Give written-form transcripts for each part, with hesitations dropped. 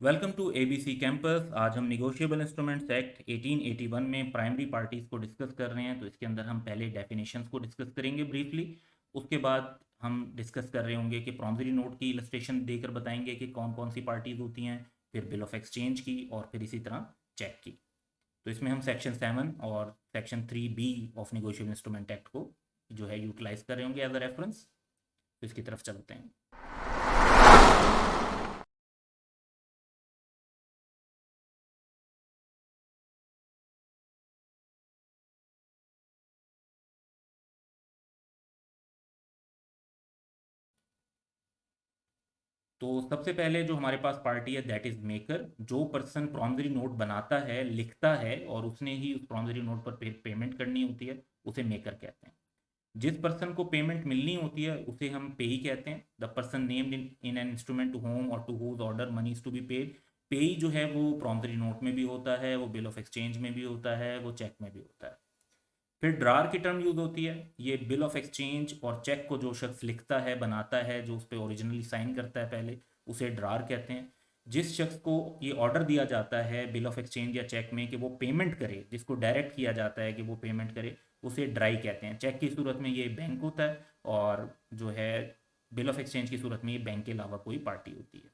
Welcome to ABC campus. आज हम negotiable instruments act 1881 में प्राइमरी पार्टीज को डिस्कस कर रहे हैं। तो इसके अंदर हम पहले डेफिनेशंस को डिस्कस करेंगे ब्रीफली। उसके बाद हम डिस्कस कर रहे होंगे कि प्रॉमिसरी नोट की इलस्ट्रेशन देकर बताएंगे कि कौन कौन सी पार्टीज होती हैं, फिर बिल ऑफ एक्सचेंज की, और फिर इसी तरह चेक की। तो इसमें हम सेक्शन 7 और section 3B of negotiable instrument act को जो है यूटिलाइज कर रहे होंगे एज अ रेफरेंस। तो इसकी तरफ चलते हैं। तो सबसे पहले जो हमारे पास पार्टी है दैट इज मेकर। जो पर्सन प्रॉमिसरी नोट बनाता है, लिखता है, और उसने ही उस प्रॉमिसरी नोट पर पेमेंट करनी होती है, उसे मेकर कहते हैं। जिस पर्सन को पेमेंट मिलनी होती है उसे हम पेई कहते हैं। The person named in an instrument to whom और to whose order money is to be paid. Payee जो है वो प्रॉमिसरी नोट में भी होता है, वो बिल ऑफ एक्सचेंज में भी होता है, वो चेक में भी होता है। फिर ड्रार की टर्म यूज होती है। ये बिल ऑफ एक्सचेंज और चेक को जो शख्स लिखता है, बनाता है, जो उस पर ओरिजिनली साइन करता है पहले, उसे ड्रार कहते हैं। जिस शख्स को ये ऑर्डर दिया जाता है बिल ऑफ एक्सचेंज या चेक में कि वो पेमेंट करे, जिसको डायरेक्ट किया जाता है कि वो पेमेंट करे, उसे ड्राई कहते हैं। चेक की सूरत में ये बैंक होता है, और जो है बिल ऑफ एक्सचेंज की सूरत में ये बैंक के अलावा कोई पार्टी होती है।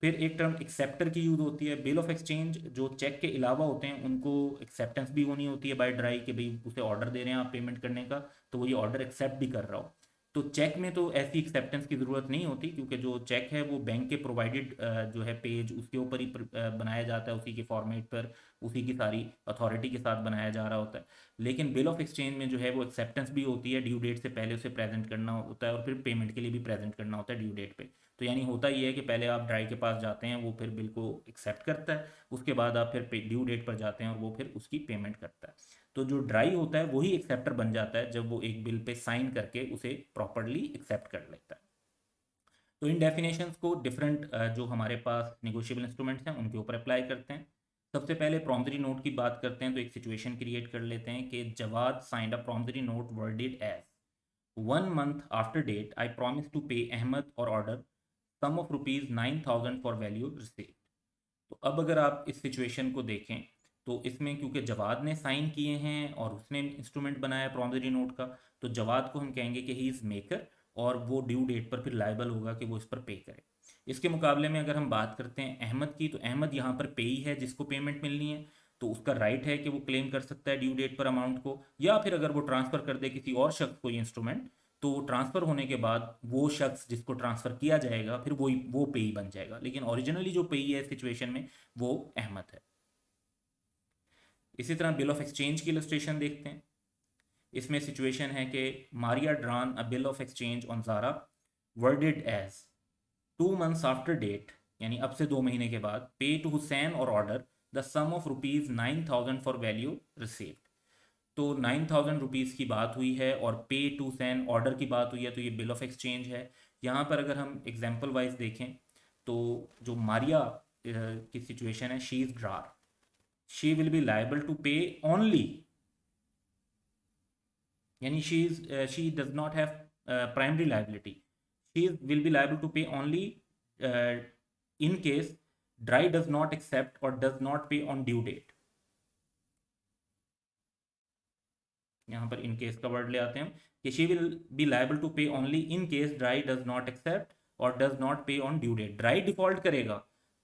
फिर एक टर्म एक्सेप्टर की यूज़ होती है। बिल ऑफ एक्सचेंज जो चेक के अलावा होते हैं उनको एक्सेप्टेंस भी होनी होती है बाय ड्राई, कि भाई उसे ऑर्डर दे रहे हैं आप पेमेंट करने का, तो वो ये ऑर्डर एक्सेप्ट भी कर रहा हो। तो चेक में तो ऐसी एक्सेप्टेंस की ज़रूरत नहीं होती, क्योंकि जो चेक है वो बैंक के प्रोवाइडेड जो है पेज, उसके ऊपर ही बनाया जाता है, उसी के फॉर्मेट पर, उसी की सारी अथॉरिटी के साथ बनाया जा रहा होता है। लेकिन बिल ऑफ एक्सचेंज में जो है वो एक्सेप्टेंस भी होती है, ड्यू डेट से पहले उसे प्रेजेंट करना होता है, और फिर पेमेंट के लिए भी प्रेजेंट करना होता है ड्यू डेट पे। तो यानी होता ये है कि पहले आप ड्राई के पास जाते हैं, वो फिर बिल को एक्सेप्ट करता है, उसके बाद आप फिर ड्यू डेट पर जाते हैं और वो फिर उसकी पेमेंट करता है। तो जो ड्राई होता है वही एक्सेप्टर बन जाता है जब वो एक बिल पे साइन करके उसे प्रॉपरली एक्सेप्ट कर लेता है। तो इन डेफिनेशंस को डिफरेंट जो हमारे पास निगोशिएबल इंस्ट्रूमेंट्स हैं उनके ऊपर अप्लाई करते हैं। सबसे पहले प्रॉमिसरी नोट की बात करते हैं। तो एक सिचुएशन क्रिएट कर लेते हैं कि Jawad signed a promissory note worded as 1 month after date I promise to pay Ahmed or order sum of rupees 9,000 for value received। तो अब अगर आप इस सिचुएशन को देखें तो इसमें क्योंकि जवाद ने साइन किए हैं और उसने इंस्ट्रूमेंट बनाया प्रॉमिसरी नोट का, तो जवाद को हम कहेंगे कि ही इज़ मेकर, और वो ड्यू डेट पर फिर लायबल होगा कि वो इस पर पे करे। इसके मुकाबले में अगर हम बात करते हैं अहमद की, तो अहमद यहाँ पर पेई है जिसको पेमेंट मिलनी है, तो उसका राइट है कि वो क्लेम कर सकता है ड्यू डेट पर अमाउंट को, या फिर अगर वो ट्रांसफ़र कर दे किसी और शख्स को ये इंस्ट्रूमेंट, तो ट्रांसफ़र होने के बाद वो शख्स जिसको ट्रांसफ़र किया जाएगा फिर वो पेई बन जाएगा, लेकिन ओरिजिनली जो पेई है सिचुएशन में वो अहमद है। इसी तरह बिल ऑफ एक्सचेंज की इलस्ट्रेशन देखते हैं। इसमें सिचुएशन है कि Maria drawn a bill of exchange on Zara worded as 2 months after date, यानी अब से 2 महीने के बाद, पे टू हुसैन और order the sum of rupees 9,000 for value received. तो 9,000 रुपीज़ की बात हुई है और पे टू हुसैन ऑर्डर की बात हुई है, तो ये बिल ऑफ एक्सचेंज है। यहाँ पर अगर हम एग्जाम्पल वाइज देखें तो जो मारिया की सिचुएशन है, she is drawer, she will be liable to pay only, यानी she does not have primary liability, she will be liable to pay only in case drawee does not accept और does not pay on due date. यहाँ पर in case का word ले आते हैं हम कि she will be liable to pay only in case drawee does not accept और does not pay on due date. Drawee default करेगा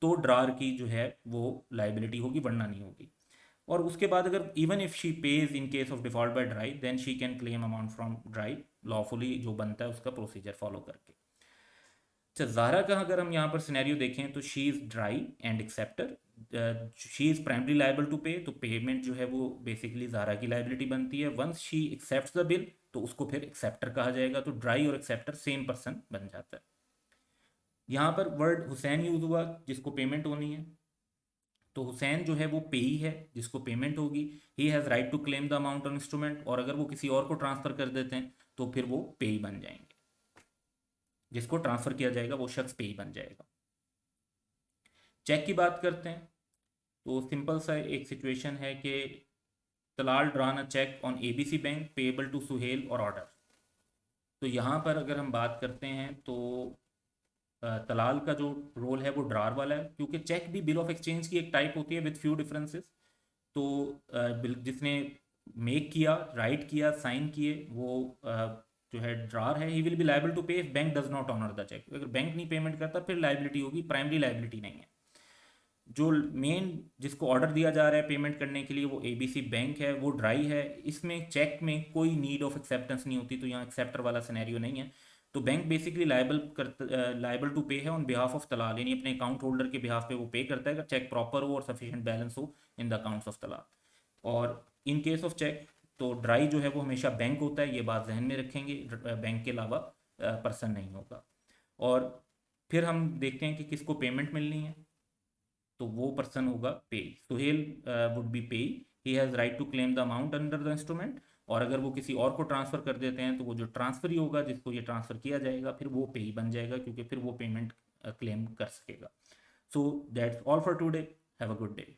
तो ड्रार की जो है वो लाइबिलिटी होगी, वरना नहीं होगी। और उसके बाद अगर even if she pays in case of default by drawee, then she can claim amount from drawee lawfully, जो बनता है उसका प्रोसीजर फॉलो करके। अच्छा, ज़ारा का अगर हम यहाँ पर सिनेरियो देखें तो she is drawer and acceptor, she is primary liable to pay, तो पेमेंट जो है वो बेसिकली ज़ारा की लाइबिलिटी बनती है। Once she accept the bill तो उसको फिर एक्सेप्टर कहा जाएगा, तो ड्राई और एक्सेप्टर सेम पर्सन बन जाता है। यहाँ पर वर्ड हुसैन यूज़ हुआ जिसको पेमेंट होनी है, तो हुसैन जो है वो पेई है जिसको पेमेंट होगी। He has right to claim the amount on instrument, और अगर वो किसी और को ट्रांसफ़र कर देते हैं तो फिर वो पेई बन जाएंगे, जिसको ट्रांसफ़र किया जाएगा वो शख्स पेई बन जाएगा। चेक की बात करते हैं। तो सिंपल सा एक सिचुएशन है कि Talal drawn a cheque on ABC bank payable to Suhail or order. तो यहाँ पर अगर हम बात करते हैं तो तलाल का जो रोल है वो ड्रार वाला है, क्योंकि चेक भी बिल ऑफ एक्सचेंज की एक टाइप होती है विद फ्यू डिफरेंसेस। तो जिसने मेक किया, राइट किया, साइन किए, वो जो है ड्रार है, he will be liable to pay if bank does not honour the cheque. अगर बैंक नहीं पेमेंट करता फिर लाइबिलिटी होगी, प्राइमरी लाइबिलिटी नहीं है। जो मेन जिसको ऑर्डर दिया जा रहा है पेमेंट करने के लिए वो एबीसी बैंक है, वो ड्राई है। इसमें चेक में कोई नीड ऑफ एक्सेप्टेंस नहीं होती, तो यहाँ एक्सेप्टर वाला सिनेरियो नहीं है। तो बैंक बेसिकली लाइबल टू पे है ऑन बिहाफ ऑफ तलाल, यानी अपने अकाउंट होल्डर के बिहाफ पे वो पे करता है अगर चेक प्रॉपर हो और सफिशिएंट बैलेंस हो in the accounts of Talal. और इन केस ऑफ चेक तो ड्राई जो है वो हमेशा बैंक होता है, ये बात जहन में रखेंगे, बैंक के अलावा पर्सन नहीं होगा। और फिर हम देखते हैं कि किसको पेमेंट मिलनी है, तो वो पर्सन होगा पे। Suhail would be pay, he has right to claim the amount under the instrument. और अगर वो किसी और को ट्रांसफ़र कर देते हैं तो वो जो ट्रांसफ़र ही होगा जिसको ये ट्रांसफ़र किया जाएगा फिर वो पे ही बन जाएगा, क्योंकि फिर वो पेमेंट क्लेम कर सकेगा। So that's all for today, have a good day.